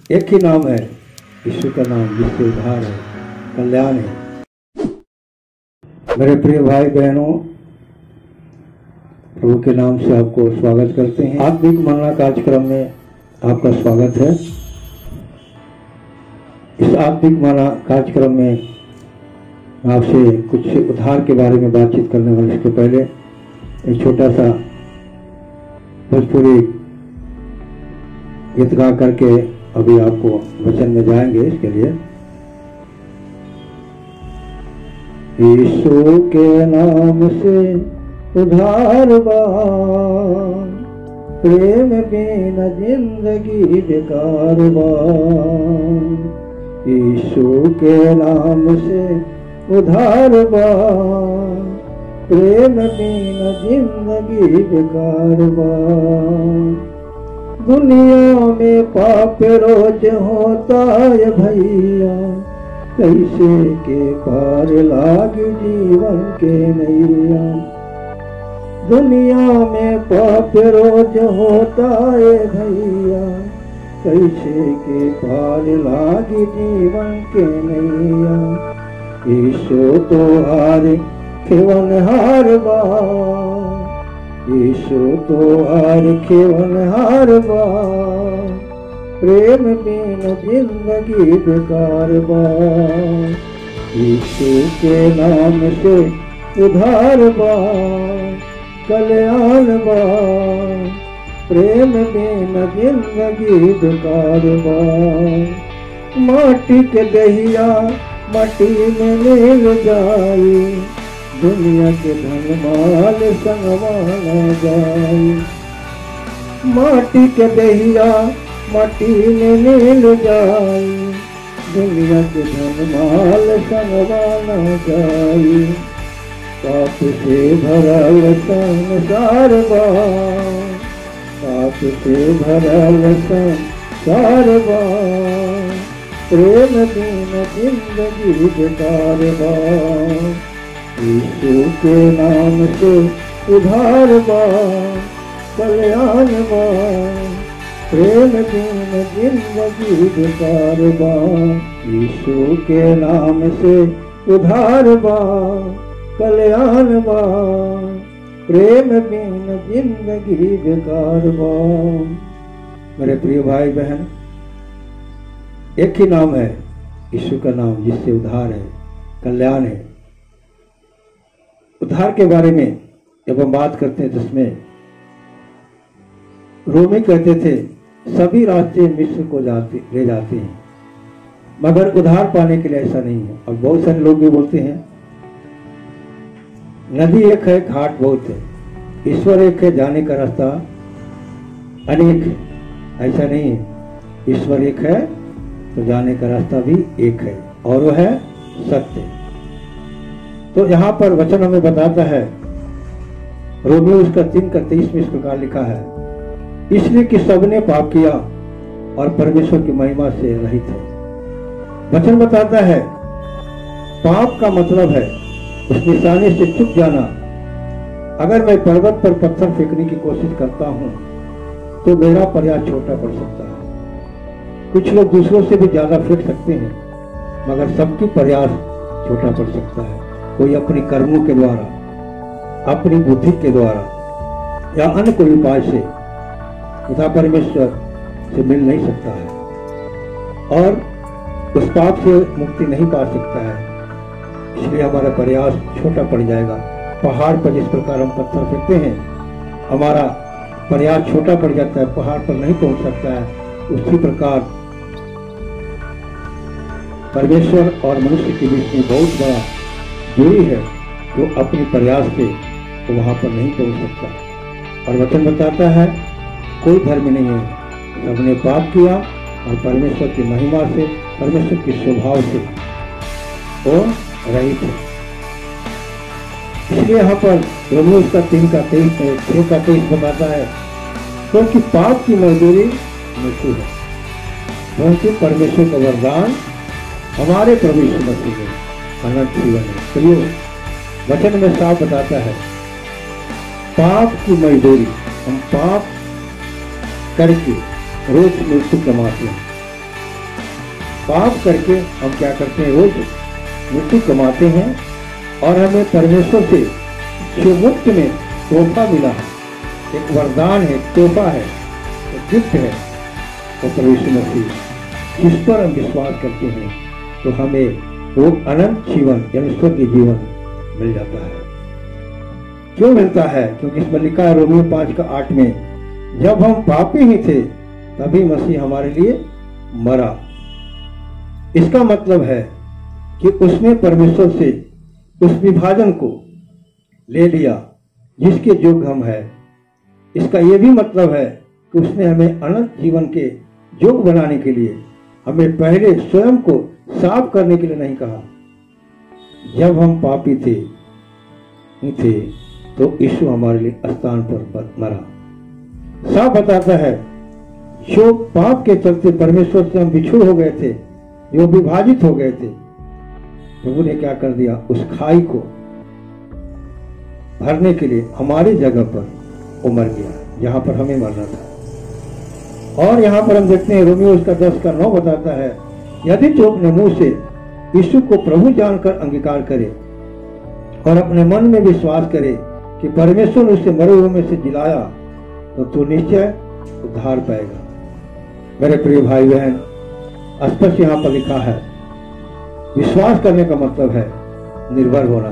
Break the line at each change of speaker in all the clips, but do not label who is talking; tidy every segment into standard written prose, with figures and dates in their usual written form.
एक ही नाम है, ईश्वर का नाम, जिससे उद्धार है, कल्याण है। मेरे प्रिय भाई बहनों, प्रभु के नाम से आपको स्वागत करते हैं। आत्मिक मनना कार्यक्रम में आपका स्वागत है। इस आत्मिक मनना कार्यक्रम में आपसे कुछ उद्धार के बारे में बातचीत करने वाले। इसके पहले एक छोटा सा भोजपुरी गीत गा करके अभी आपको वचन में जाएंगे। इसके लिए यीशु के नाम से उद्धार बा, प्रेम बिना जिंदगी बेकार बा। यीशु के नाम से उद्धार बा, प्रेम बिना जिंदगी बेकार बा। दुनिया में पाप रोज होता है भैया, कैसे के पार लागी जीवन के नैया। दुनिया में पाप रोज होता है भैया, कैसे के पार लागी जीवन के नैया। यीशु तो हार खेवन हार बा, यीशु तो हार खेवन हार बा, प्रेम बिना जिंदगी बेकार बा। यीशु के नाम से उद्धार बा, कल्याण बा, प्रेम बिना जिंदगी बेकार बा। माटी के दहिया माटी में मिल जाई, दुनिया के धन माल संगवाना जाई। माटी के दहिया माटी में मिल जाई, दुनिया के धन माल संगवाना जाई। पाप से भरल संसार बा, पाप से भरल संसार बा, प्रेम बिना जिंदगी बेकार बा। यीशु के नाम से उद्धार बा, कल्याण बा, प्रेम बिना जिंदगी बेकार बा। यीशु के नाम से उद्धार बा, कल्याण बा, प्रेम बिना जिंदगी बेकार बा। मेरे प्रिय भाई बहन, एक ही नाम है, यीशु का नाम, जिससे उद्धार है, कल्याण है। उद्धार के बारे में जब हम बात करते हैं, जिसमें रोमी कहते थे सभी रास्ते मिस्र को ले जाते हैं, मगर उद्धार पाने के लिए ऐसा नहीं है। और बहुत सारे लोग भी बोलते हैं नदी एक है, घाट बहुत है, ईश्वर एक है, जाने का रास्ता अनेक है। ऐसा नहीं है, ईश्वर एक है तो जाने का रास्ता भी एक है, और वो है सत्य। तो यहाँ पर वचन हमें बताता है, रोमियो उसका 3:23 में इस प्रकार लिखा है, इसलिए कि सबने पाप किया और परमेश्वर की महिमा से रहित है। वचन बताता है पाप का मतलब है उस निशाने से चूक जाना। अगर मैं पर्वत पर पत्थर फेंकने की कोशिश करता हूं तो मेरा प्रयास छोटा पड़ सकता है। कुछ लोग दूसरों से भी ज्यादा फेंक सकते हैं, मगर सबकी प्रयास छोटा पड़ सकता है। कोई अपने कर्मों के द्वारा, अपनी बुद्धि के द्वारा या अन्य कोई उपाय से खुदा परमेश्वर से मिल नहीं सकता है और उस पाप से मुक्ति नहीं पा सकता है। इसलिए हमारा प्रयास छोटा पड़ जाएगा। पहाड़ पर जिस प्रकार हम पत्थर फेंकते हैं, हमारा प्रयास छोटा पड़ जाता है, पहाड़ पर नहीं पहुंच सकता है। उसी प्रकार परमेश्वर और मनुष्य के बीच में बहुत बड़ा दूरी है, जो अपने प्रयास से तो वहां पर नहीं पहुंच सकता। और वचन बताता है कोई धर्म नहीं है, सबने पाप किया और परमेश्वर की महिमा से, परमेश्वर के स्वभाव से वो रहित है। इसलिए यहाँ पर रोमियो उसका 3:23 बताता है, क्योंकि पाप की मजदूरी मृत्यु है, क्योंकि परमेश्वर का वरदान हमारे प्रभु यीशु मसीह में अनंत जीवन है। चलिए वचन में साफ बताता है पाप की मजदूरी, हम पाप करके रोज मृत्यु कमाते हैं, पाप करके हम क्या करते हैं, रोज मृत्यु कमाते हैं और हमें परमेश्वर से जो मुफ्त में तोहफा मिला है, एक वरदान है, तोहफा है, एक गिफ्ट है, वो प्रभु यीशु मसीह, जिस पर हम विश्वास करते हैं तो हमें वो अनंत जीवन यानी स्वर्गीय जीवन मिल जाता है। क्यों मिलता है? क्योंकि इसमें लिखा है रोमियो 5:8 में, जब हम पापी ही थे तभी मसीह हमारे लिए मरा। इसका मतलब है कि उसने परमेश्वर से उस विभाजन को ले लिया जिसके योग्य हम है। इसका यह भी मतलब है कि उसने हमें अनंत जीवन के योग्य बनाने के लिए हमें पहले स्वयं को साफ करने के लिए नहीं कहा। जब हम पापी थे तो यीशु हमारे लिए स्थान पर मरा। साफ बताता है, जो पाप के चलते परमेश्वर से हम बिछुड़ हो गए थे, जो विभाजित हो गए थे, प्रभु ने क्या कर दिया, उस खाई को भरने के लिए हमारी जगह पर वो मर गया जहां पर हमें मरना था। और यहां पर हम देखते हैं रोमियो उसका 10:9 बताता है, यदि जो अपने मुंह से यीशु को प्रभु जानकर अंगीकार करे और अपने मन में विश्वास करे कि परमेश्वर ने उसे मरे हुए में से जिलाया तो तू निश्चय उद्धार पाएगा। मेरे प्रिय भाई बहन, स्पष्ट यहाँ पर लिखा है, विश्वास करने का मतलब है निर्भर होना।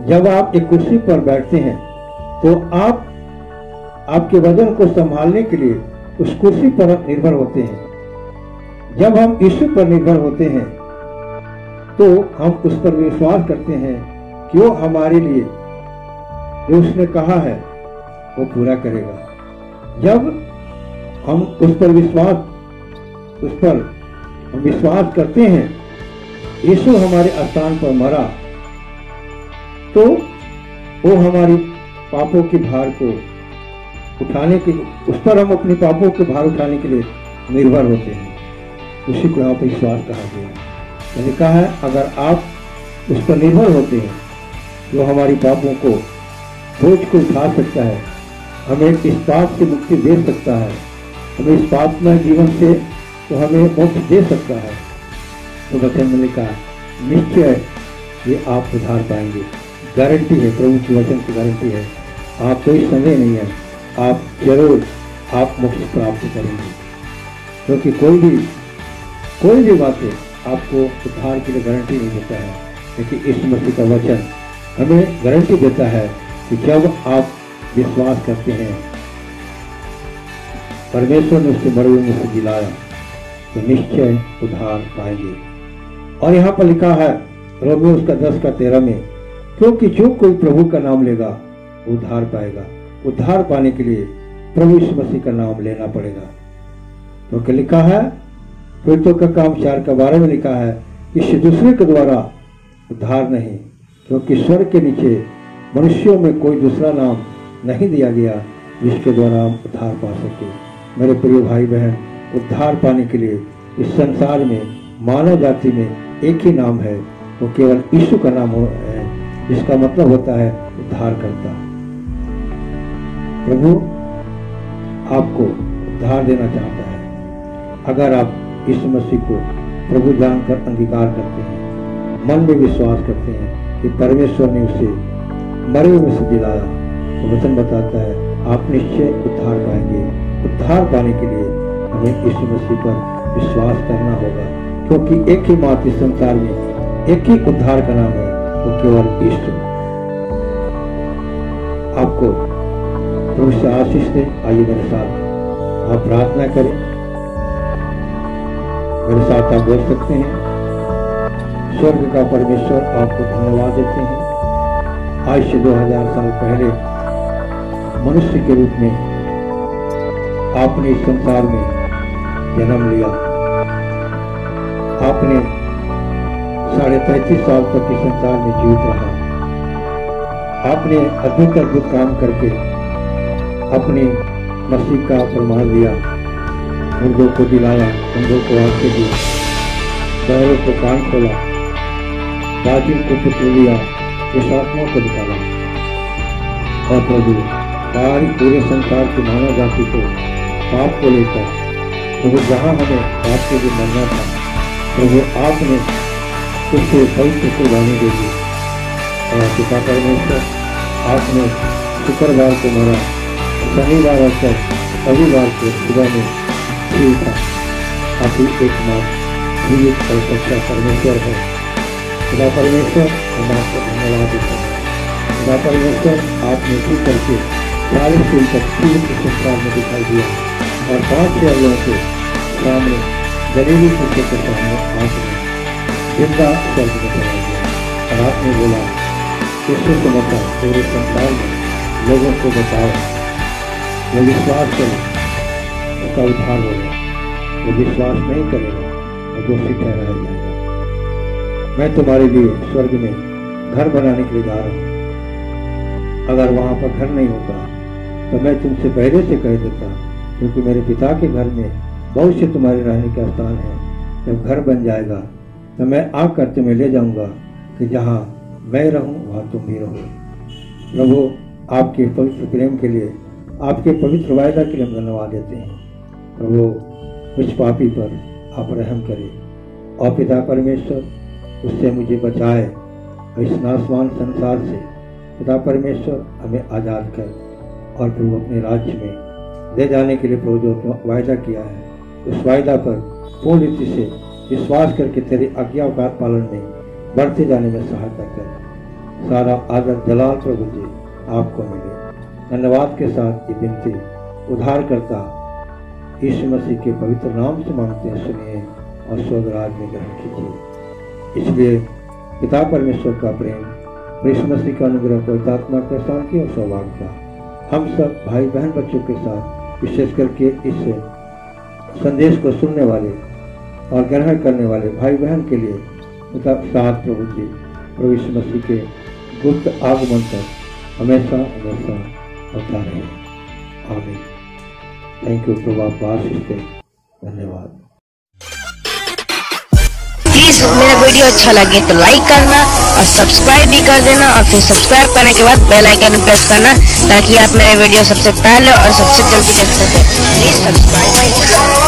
जब आप एक कुर्सी पर बैठते हैं तो आप आपके वजन को संभालने के लिए उस कुर्सी पर निर्भर होते हैं। जब हम यीशु पर निर्भर होते हैं तो हम उस पर विश्वास करते हैं कि वो हमारे लिए जो उसने कहा है वो पूरा करेगा। जब हम उस पर विश्वास करते हैं, यीशु हमारे स्थान पर मरा, तो वो हमारी पापों के भार को उठाने के, उस पर हम अपने पापों के भार उठाने के लिए निर्भर होते हैं। उसी को यहाँ पर विश्वास कहा गया। मैंने कहा है, अगर आप उस पर निर्भर होते हैं जो हमारी पापों को बोझ को उठा सकता है, हमें इस पाप से मुक्ति दे सकता है, हमें इस पापमय जीवन से तो हमें मोक्ष दे सकता है, तो वचन में लिखा निश्चय ये आप उद्धार पाएंगे। गारंटी है, प्रभु की वचन की गारंटी है। आप कोई संदेह नहीं है, आप जरूर आप मोक्ष प्राप्त करेंगे, क्योंकि कोई भी बातें आपको उद्धार के लिए गारंटी नहीं देता है, लेकिन इस मसीह का वचन हमें गारंटी देता है कि जब आप विश्वास करते हैं परमेश्वर ने उसके मरे हुए में से जिलाया तो निश्चय उद्धार पाएंगे। और यहाँ पर लिखा है रोमियो उसका 10:13 में, क्योंकि जो कोई प्रभु का नाम लेगा वो उद्धार पाएगा। उद्धार पाने के लिए प्रभु यीशु मसीह का नाम लेना पड़ेगा। तो क्या लिखा है, प्रेरितों का काम 4:12 में लिखा है, किसी दूसरे के द्वारा उद्धार नहीं, क्योंकि स्वर्ग के नीचे मनुष्यों में कोई दूसरा नाम नहीं दिया गया जिसके द्वारा हम उद्धार पा सके। मेरे प्रिय भाई बहन, उद्धार पाने के लिए इस संसार में मानव जाति में एक ही नाम है, वो केवल यीशु का नाम है, जिसका मतलब होता है उद्धार करता। प्रभु आपको उद्धार देना चाहता है। अगर आप यीशु मसीह को प्रभु जानकर अंगीकार करते हैं, मन में विश्वास करते हैं कि परमेश्वर ने उसे मरे हुए में से जिलाया, तो वचन बताता है आप निश्चय उद्धार पाएंगे। उद्धार पाने के लिए हमें यीशु मसीह पर विश्वास करना होगा, क्योंकि एक ही मात्र इस संसार में एक ही उद्धार का नाम है, वो केवल यीशु। आपको प्रभु से आशीष दे। आइए मेरे साथ आप प्रार्थना करें। मेरे साथ आप बोल सकते हैं, स्वर्ग का परमेश्वर आपको धन्यवाद देते हैं। आज से 2000 साल पहले मनुष्य के रूप में आपने इस संसार में जन्म लिया। आपने 33.5 साल तक इस संसार में जीवित रहा। आपने अद्भुत काम करके अपने मसीह का प्रमाण दिया, मुर्दों को दिलाया, अंधों को आंखें दी, बहरों को कान खोला, बाजिल को पुत्र लिया, आत्माओं को निकाला। और प्रभु सारी पूरे संसार की मानव जाति को पाप को लेकर, प्रभु जहाँ हमें पाप के लिए मरना था प्रभु आपने उससे पवित्र कुर्बानी दे दी और पिता परमेश्वर आपने शुक्रवार को मरा, शनिवार और रविवार को सुबह में फिर था। आप ही एकमात्र जीवित और सच्चा परमेश्वर है। पिता परमेश्वर हम आपको धन्यवाद देते हैं। पिता परमेश्वर आपने ठीक करके 40 दिन तक फिर इस संसार में दिखाई दिया और 5 लोगों के सामने गरीबी कुत्ते के सामने आपने जिंदा स्वर्ग में चला दिया और आपने बोला यीशु को बताओ, पूरे संसार में लोगों को बताओ, जो विश्वास करे उसका उद्धार होगा, जो विश्वास नहीं करेगा वो दोषी ठहराया जाएगा। मैं तुम्हारे लिए स्वर्ग में घर बनाने के लिए जा रहा हूँ। अगर वहां पर घर नहीं होता तो मैं तुमसे पहले से कह देता, क्योंकि मेरे पिता के घर में बहुत से तुम्हारे रहने का स्थान है। जब घर बन जाएगा तो मैं आकर तुम्हें ले जाऊंगा कि जहाँ मैं रहूं वहां तुम भी रहो। प्रभु आपके पवित्र प्रेम के लिए, आपके पवित्र वायदा के लिए हम धन्यवाद देते हैं। प्रभु कुछ पापी पर आप रहम करें और पिता परमेश्वर उससे मुझे बचाए और इस नासवान संसार से पिता परमेश्वर हमें आज़ाद कर और प्रभु अपने राज्य में ले जाने के लिए प्रभु जो वायदा किया है उस वायदा पर पूर्ण रीति से विश्वास करके तेरी आज्ञाओं का पालन में बढ़ते जाने में सहायता कर। सारा आदर जलाल प्रभु जी आपको मिले। धन्यवाद के साथ ये विनती उद्धारकर्ता यीशु मसीह के पवित्र नाम से मांगते हैं, सुनिए और स्वर्ग राज में ग्रहण कीजिए। इसलिए पिता परमेश्वर का प्रेम, यीशु मसीह का अनुग्रह, पवित्र आत्मा का शांति और सौभाग्य का हम सब भाई बहन बच्चों के साथ, विशेष करके इस संदेश को सुनने वाले और ग्रहण करने वाले भाई बहन के लिए पिता साथ प्रभु जी प्रभु यीशु मसीह के गुप्त आगमन तक हमेशा हमेशा होता रहे। आमीन। थैंक यू प्रभु, आप आशीष दें। धन्यवाद।
प्लीज मेरा वीडियो अच्छा लगे तो लाइक करना और सब्सक्राइब भी कर देना और फिर सब्सक्राइब करने के बाद बेल आइकन प्रेस करना ताकि आप मेरे वीडियो सबसे पहले और सबसे जल्दी देख सकें। Please subscribe.